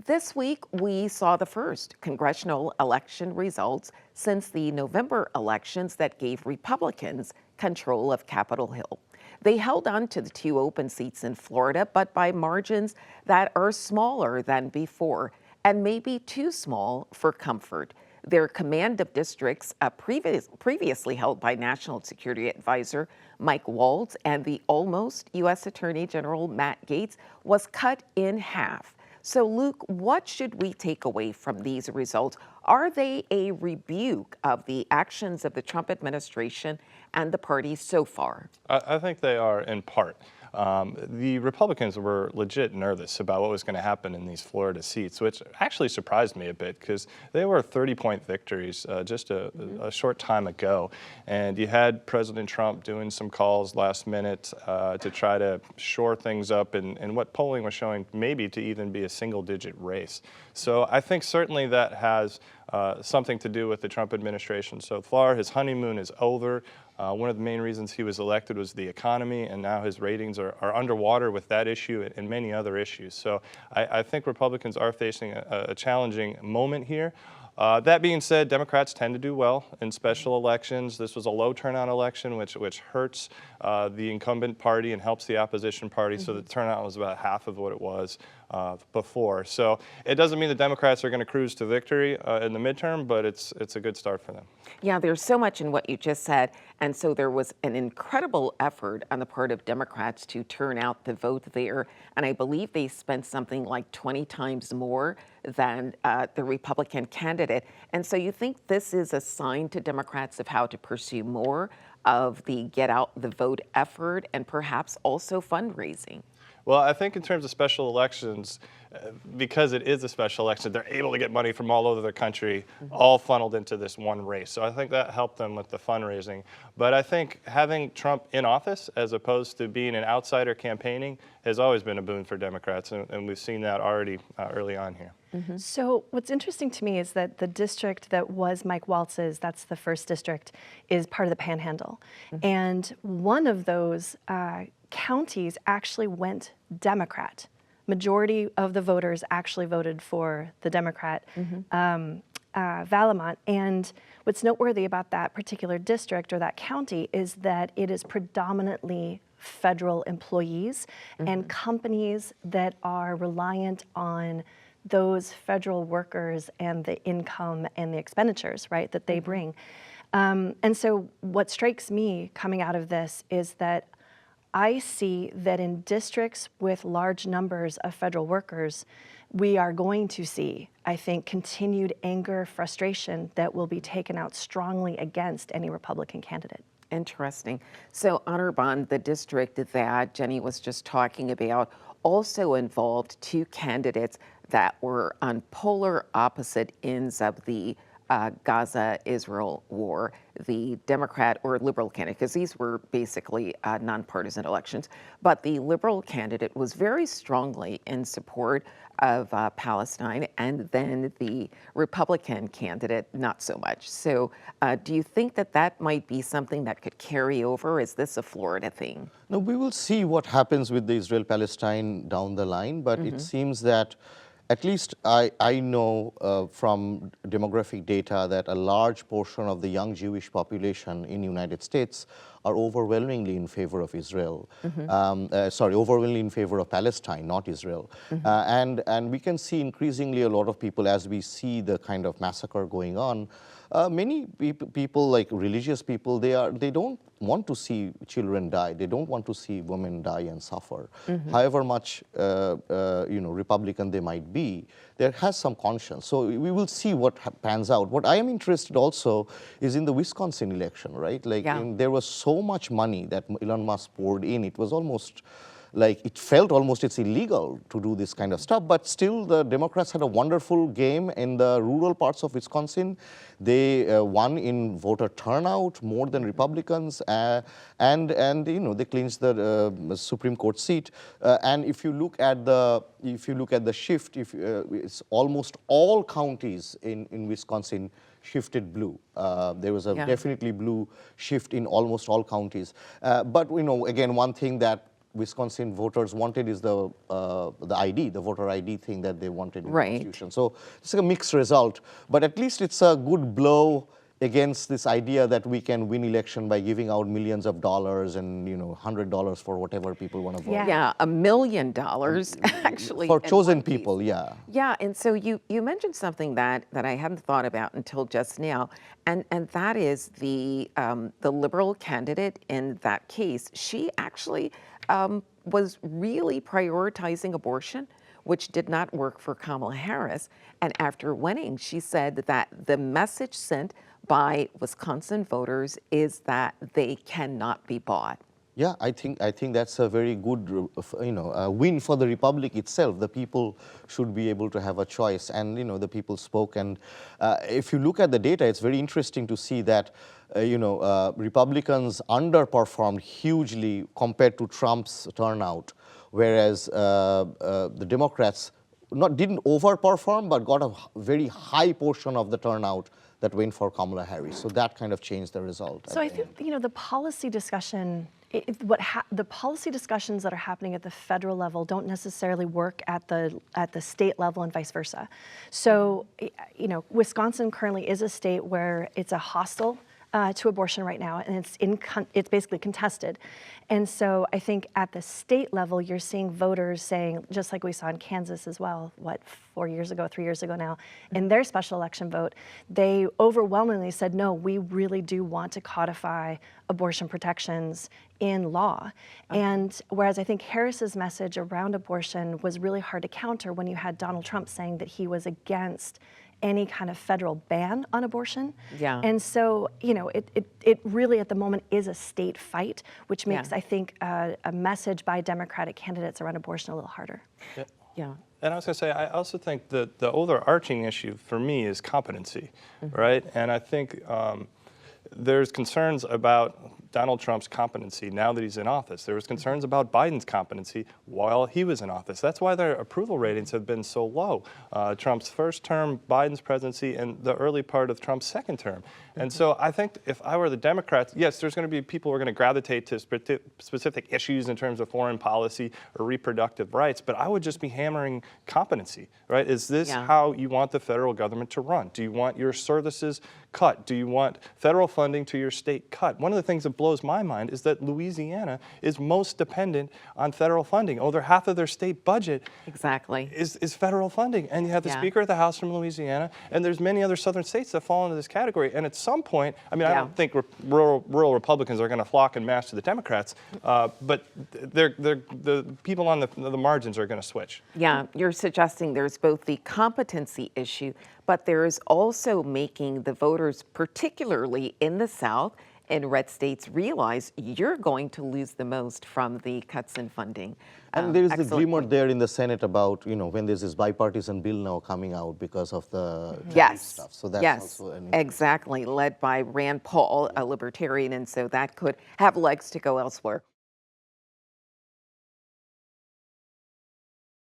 This week, we saw the first congressional election results since the November elections that gave Republicans control of Capitol Hill. They held on to the two open seats in Florida, but by margins that are smaller than before and maybe too small for comfort. Their command of districts, previously held by National Security Advisor Mike Waltz and the almost U.S. Attorney General Matt Gaetz, was cut in half. So, Luke, what should we take away from these results? Are they a rebuke of the actions of the Trump administration and the party so far? I think they are in part. The Republicans were legit nervous about what was going to happen in these Florida seats, which actually surprised me a bit because they were 30-point victories just a short time ago. And you had President Trump doing some calls last minute to try to shore things up in what polling was showing maybe to even be a single-digit race. So I think certainly that has something to do with the Trump administration so far. His honeymoon is over. One of the main reasons he was elected was the economy, and now his ratings are underwater with that issue and many other issues. So I think Republicans are facing a challenging moment here. That being said, Democrats tend to do well in special elections. This was a low turnout election, which hurts the incumbent party and helps the opposition party. So the turnout was about half of what it was before. So it doesn't mean the Democrats are going to cruise to victory in the midterm, but it's a good start for them. Yeah, there's so much in what you just said. And so there was an incredible effort on the part of Democrats to turn out the vote there. And I believe they spent something like 20 times more than the Republican candidate. And so you think this is a sign to Democrats of how to pursue more of the get out the vote effort and perhaps also fundraising? Well, I think in terms of special elections, because it is a special election, they're able to get money from all over the country, all funneled into this one race. So I think that helped them with the fundraising. But I think having Trump in office as opposed to being an outsider campaigning has always been a boon for Democrats, and we've seen that already early on here. So what's interesting to me is that the district that was Mike Waltz's, that's the first district, is part of the Panhandle. And one of those counties actually went Democrat. Majority of the voters actually voted for the Democrat, Valamont. And what's noteworthy about that particular district or that county is that it is predominantly federal employees and companies that are reliant on those federal workers and the income and the expenditures, right, that they bring. And so what strikes me coming out of this is that I see that in districts with large numbers of federal workers, we are going to see, I think, continued anger, frustration that will be taken out strongly against any Republican candidate. Interesting. So Anirban, the district that Jenny was just talking about, also involved two candidates that were on polar opposite ends of the Gaza-Israel war, the Democrat or Liberal candidate, because these were basically nonpartisan elections, but the Liberal candidate was very strongly in support of Palestine, and then the Republican candidate not so much. So do you think that that might be something that could carry over? Is this a Florida thing? No, we will see what happens with the Israel-Palestine down the line, but it seems that at least I know from demographic data that a large portion of the young Jewish population in the United States are overwhelmingly in favor of Israel. Overwhelmingly in favor of Palestine, not Israel. And we can see increasingly a lot of people, as we see the kind of massacre going on, many people, like religious people, they don't want to see children die. They don't want to see women die and suffer. However much Republican they might be, there has some conscience. So we will see what pans out. What I am interested also is in the Wisconsin election, right? Like there was so much money that Elon Musk poured in. It was almost like it felt almost it's illegal to do this kind of stuff, but still the Democrats had a wonderful game in the rural parts of Wisconsin. They won in voter turnout more than Republicans, and they clinched the Supreme Court seat. And if you look at the shift, it's almost all counties in Wisconsin shifted blue. There was a definitely blue shift in almost all counties. But again, one thing that Wisconsin voters wanted is the ID, the voter ID thing that they wanted in the Right. Constitution. So it's a mixed result, but at least it's a good blow against this idea that we can win election by giving out millions of dollars and $100 for whatever people want to vote. Yeah, $1 million actually. For in chosen one case. people, yeah. Yeah, and so you mentioned something that I hadn't thought about until just now, and that is the liberal candidate in that case. She actually was really prioritizing abortion, which did not work for Kamala Harris. And after winning, she said that the message sent by Wisconsin voters is that they cannot be bought. Yeah, I think that's a very good, win for the republic itself. The people should be able to have a choice, and the people spoke. And if you look at the data, it's very interesting to see that Republicans underperformed hugely compared to Trump's turnout, whereas the Democrats didn't overperform, but got a very high portion of the turnout that went for Kamala Harris. So that kind of changed the result. So I think the policy discussion, the policy discussions that are happening at the federal level don't necessarily work at the state level and vice versa. So Wisconsin currently is a state where it's a hostile to abortion right now, and it's basically contested. And so I think at the state level, you're seeing voters saying, just like we saw in Kansas as well, 3 years ago now, in their special election vote, they overwhelmingly said, no, we really do want to codify abortion protections in law. And whereas I think Harris's message around abortion was really hard to counter when you had Donald Trump saying that he was against any kind of federal ban on abortion. Yeah. And so, it really at the moment is a state fight, which makes, I think, a message by Democratic candidates around abortion a little harder. Yeah. And I was going to say, I also think that the overarching issue for me is competency, right? And I think there's concerns about Donald Trump's competency now that he's in office. There was concerns about Biden's competency while he was in office. That's why their approval ratings have been so low. Trump's first term, Biden's presidency, and the early part of Trump's second term. And so I think if I were the Democrats, yes, there's going to be people who are going to gravitate to specific issues in terms of foreign policy or reproductive rights, but I would just be hammering competency, right? Is this how you want the federal government to run? Do you want your services cut? Do you want federal funding to your state cut? One of the things that blows my mind is that Louisiana is most dependent on federal funding. Over half of their state budget is federal funding. And you have the Speaker of the House from Louisiana, and there's many other southern states that fall into this category. And at some point, I mean, I don't think rural Republicans are going to flock en masse to the Democrats, but the people on the margins are going to switch. Yeah, you're suggesting there's both the competency issue, but there is also making the voters, particularly in the South and red states, realize you're going to lose the most from the cuts in funding. And there is the glimmer there in the Senate about, when there's this bipartisan bill now coming out because of the stuff. So that's also an exactly, led by Rand Paul, a libertarian, and so that could have legs to go elsewhere.